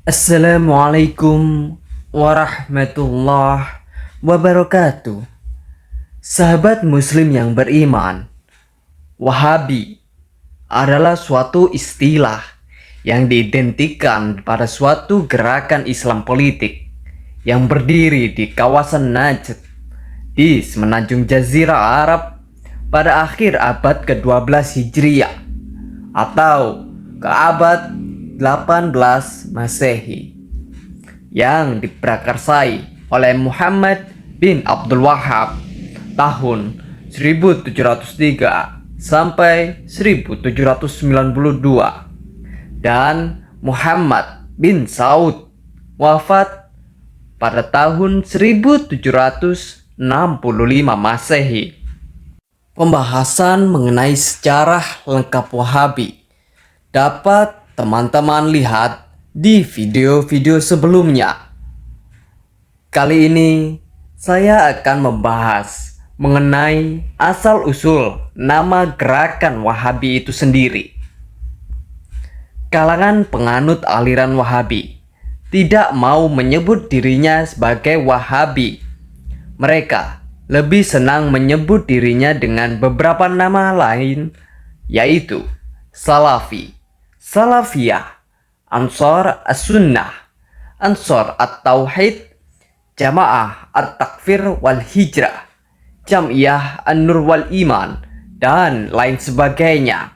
Assalamualaikum warahmatullahi wabarakatuh. Sahabat muslim yang beriman, Wahabi adalah suatu istilah yang diidentikan pada suatu gerakan Islam politik yang berdiri di kawasan Najd di semenanjung Jazirah Arab pada akhir abad ke-12 Hijriah atau ke abad 18 Masehi yang diprakarsai oleh Muhammad bin Abdul Wahhab tahun 1703 sampai 1792 dan Muhammad bin Saud wafat pada tahun 1765 Masehi. Pembahasan mengenai sejarah lengkap Wahabi dapat teman-teman lihat di video-video sebelumnya. Kali ini saya akan membahas mengenai asal-usul nama gerakan Wahabi itu sendiri. Kalangan penganut aliran Wahabi tidak mau menyebut dirinya sebagai Wahabi. Mereka lebih senang menyebut dirinya dengan beberapa nama lain, yaitu Salafi, Salafiyah, Ansor As-Sunnah, Ansor At-Tauhid, Jamaah At-Takfir wal Hijrah, Jam'iyah An-Nur wal Iman, dan lain sebagainya.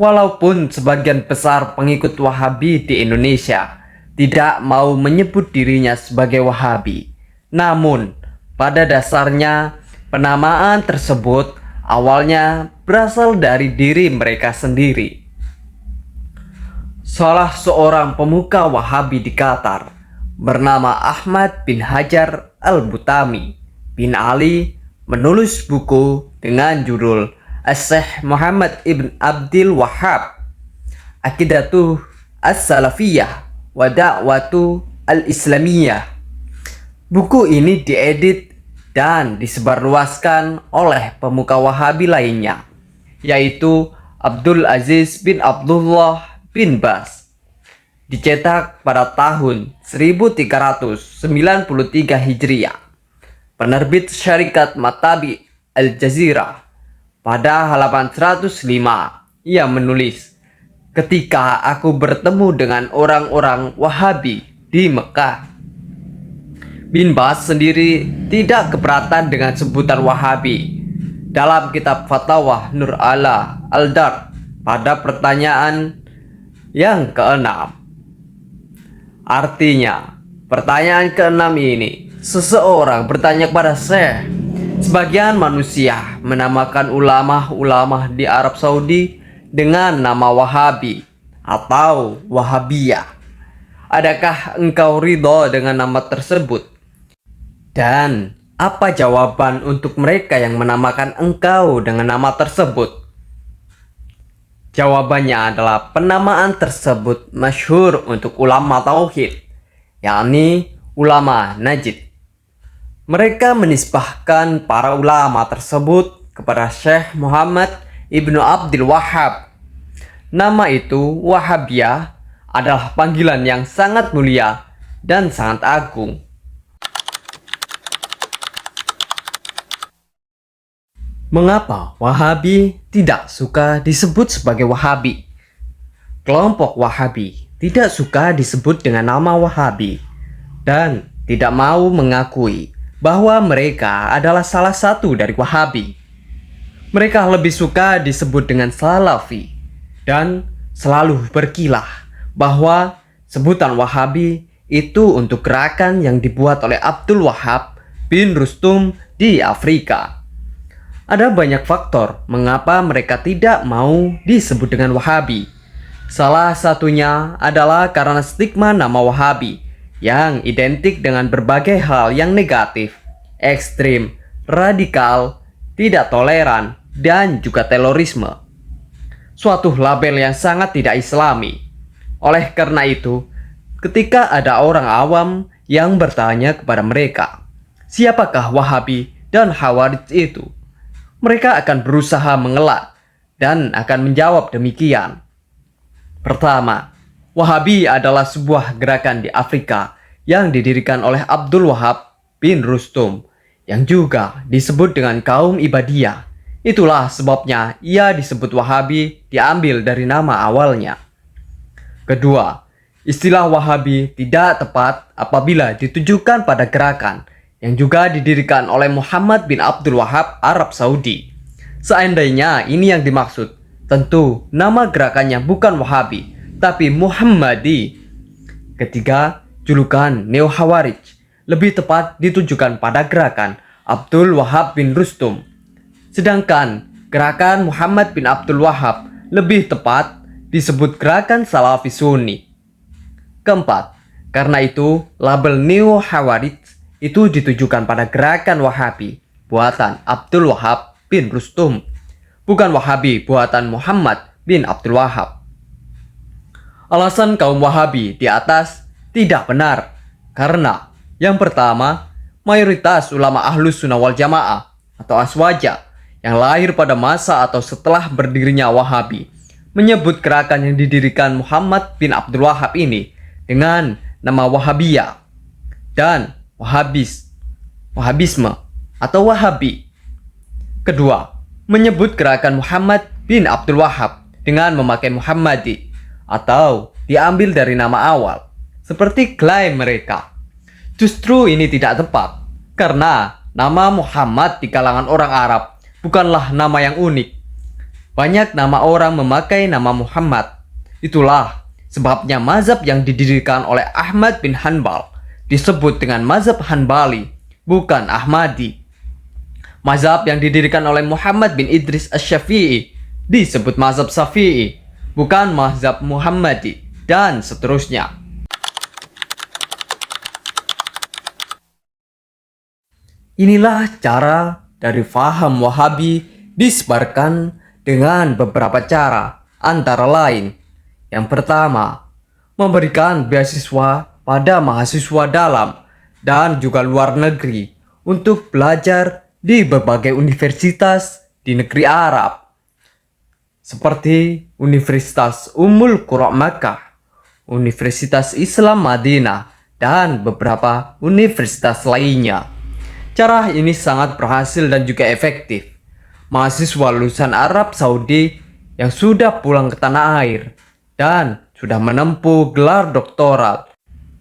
Walaupun sebagian besar pengikut Wahabi di Indonesia tidak mau menyebut dirinya sebagai Wahabi, namun pada dasarnya penamaan tersebut awalnya berasal dari diri mereka sendiri. Salah seorang pemuka Wahabi di Qatar bernama Ahmad bin Hajar al-Butami bin Ali menulis buku dengan judul As-Syekh Muhammad ibn Abdul Wahhab, Aqidatuh As-Salafiyah wa Da'watu Al-Islamiyah. Buku ini diedit dan disebarluaskan oleh pemuka Wahabi lainnya, yaitu Abdul Aziz bin Abdullah bin Bas. Dicetak pada tahun 1393 Hijriah. Penerbit Syarikat Matabi Al-Jazirah. Pada halaman 105, ia menulis, "Ketika aku bertemu dengan orang-orang Wahabi di Mekah, bin Bas sendiri tidak keberatan dengan sebutan Wahabi. Dalam kitab Fatwa Nur ala Al-Dar pada pertanyaan yang keenam." Artinya, pertanyaan keenam ini, seseorang bertanya kepada Syekh, sebagian manusia menamakan ulama-ulama di Arab Saudi dengan nama Wahabi atau Wahabiyah. Adakah engkau ridho dengan nama tersebut? Dan apa jawaban untuk mereka yang menamakan engkau dengan nama tersebut? Jawabannya adalah penamaan tersebut masyhur untuk ulama tauhid, yakni ulama Najd. Mereka menisbahkan para ulama tersebut kepada Syekh Muhammad ibnu Abdul Wahhab. Nama itu Wahabiyah adalah panggilan yang sangat mulia dan sangat agung. Mengapa Wahabi tidak suka disebut sebagai Wahabi? Kelompok Wahabi tidak suka disebut dengan nama Wahabi dan tidak mau mengakui bahwa mereka adalah salah satu dari Wahabi. Mereka lebih suka disebut dengan Salafi dan selalu berkilah bahwa sebutan Wahabi itu untuk gerakan yang dibuat oleh Abdul Wahhab bin Rustum di Afrika. Ada banyak faktor mengapa mereka tidak mau disebut dengan Wahabi. Salah satunya adalah karena stigma nama Wahabi yang identik dengan berbagai hal yang negatif, ekstrim, radikal, tidak toleran, dan juga terorisme. Suatu label yang sangat tidak islami. Oleh karena itu, ketika ada orang awam yang bertanya kepada mereka, siapakah Wahabi dan Khawarij itu? Mereka akan berusaha mengelak dan akan menjawab demikian. Pertama, Wahabi adalah sebuah gerakan di Afrika yang didirikan oleh Abdul Wahab bin Rustum, yang juga disebut dengan kaum Ibadiyah. Itulah sebabnya ia disebut Wahabi, diambil dari nama awalnya. Kedua, istilah Wahabi tidak tepat apabila ditujukan pada gerakan yang juga didirikan oleh Muhammad bin Abdul Wahab Arab Saudi. Seandainya ini yang dimaksud, tentu nama gerakannya bukan Wahabi, tapi Muhammadi. Ketiga, julukan Neo Khawarij lebih tepat ditujukan pada gerakan Abdul Wahab bin Rustum. Sedangkan gerakan Muhammad bin Abdul Wahab lebih tepat disebut gerakan Salafi Sunni. Keempat, karena itu label Neo Khawarij itu ditujukan pada gerakan Wahabi buatan Abdul Wahab bin Rustum, bukan Wahabi buatan Muhammad bin Abdul Wahab. Alasan kaum Wahabi di atas tidak benar karena yang pertama, mayoritas ulama Ahlus Sunnah wal Jamaah atau Aswaja yang lahir pada masa atau setelah berdirinya Wahabi menyebut gerakan yang didirikan Muhammad bin Abdul Wahab ini dengan nama Wahabiyah dan Wahabisme atau Wahabi. Kedua, menyebut gerakan Muhammad bin Abdul Wahab dengan memakai Muhammadi atau diambil dari nama awal, seperti klaim mereka. Justru ini tidak tepat, karena nama Muhammad di kalangan orang Arab bukanlah nama yang unik. Banyak nama orang memakai nama Muhammad. Itulah sebabnya mazhab yang didirikan oleh Ahmad bin Hanbal disebut dengan mazhab Hanbali, bukan Ahmadi. Mazhab yang didirikan oleh Muhammad bin Idris Asy-Syafi'i disebut mazhab Syafi'i, bukan mazhab Muhammadi, dan seterusnya. Inilah cara dari faham Wahabi disebarkan dengan beberapa cara, antara lain: yang pertama, memberikan beasiswa pada mahasiswa dalam dan juga luar negeri untuk belajar di berbagai universitas di negeri Arab, seperti Universitas Ummul Qura Makkah, Universitas Islam Madinah, dan beberapa universitas lainnya. Cara ini sangat berhasil dan juga efektif. Mahasiswa lulusan Arab Saudi yang sudah pulang ke tanah air dan sudah menempuh gelar doktoral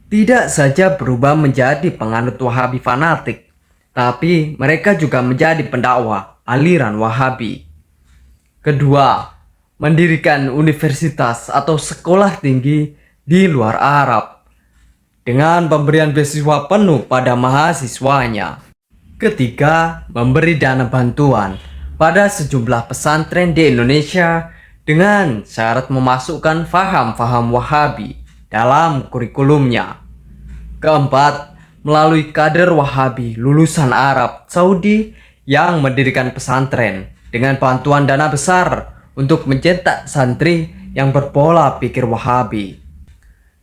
tidak saja berubah menjadi penganut Wahabi fanatik, tapi mereka juga menjadi pendakwah aliran Wahabi. Kedua, mendirikan universitas atau sekolah tinggi di luar Arab dengan pemberian beasiswa penuh pada mahasiswanya. Ketiga, memberi dana bantuan pada sejumlah pesantren di Indonesia dengan syarat memasukkan faham-faham Wahabi dalam kurikulumnya. Keempat, melalui kader Wahabi lulusan Arab Saudi yang mendirikan pesantren dengan bantuan dana besar untuk mencetak santri yang berpola pikir Wahabi.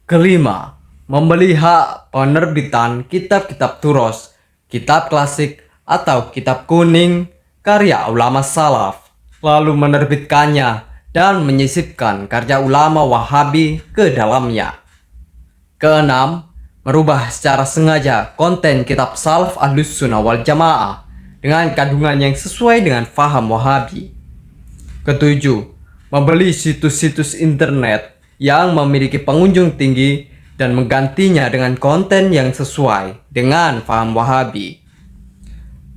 Kelima, membeli hak penerbitan kitab-kitab turos, kitab klasik atau kitab kuning karya ulama salaf, lalu menerbitkannya dan menyisipkan karya ulama Wahabi ke dalamnya. Keenam, merubah secara sengaja konten kitab salaf Ahlus Sunnah wal Jamaah dengan kandungan yang sesuai dengan faham Wahabi. Ketujuh, membeli situs-situs internet yang memiliki pengunjung tinggi dan menggantinya dengan konten yang sesuai dengan faham Wahabi.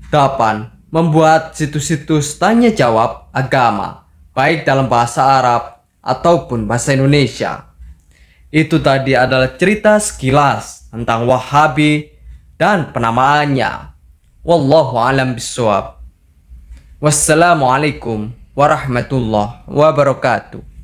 8. Membuat situs-situs tanya jawab agama, baik dalam bahasa Arab ataupun bahasa Indonesia. Itu tadi adalah cerita sekilas tentang Wahabi dan penamaannya. Wallahu a'lam bishawab. Wassalamualaikum warahmatullahi wabarakatuh.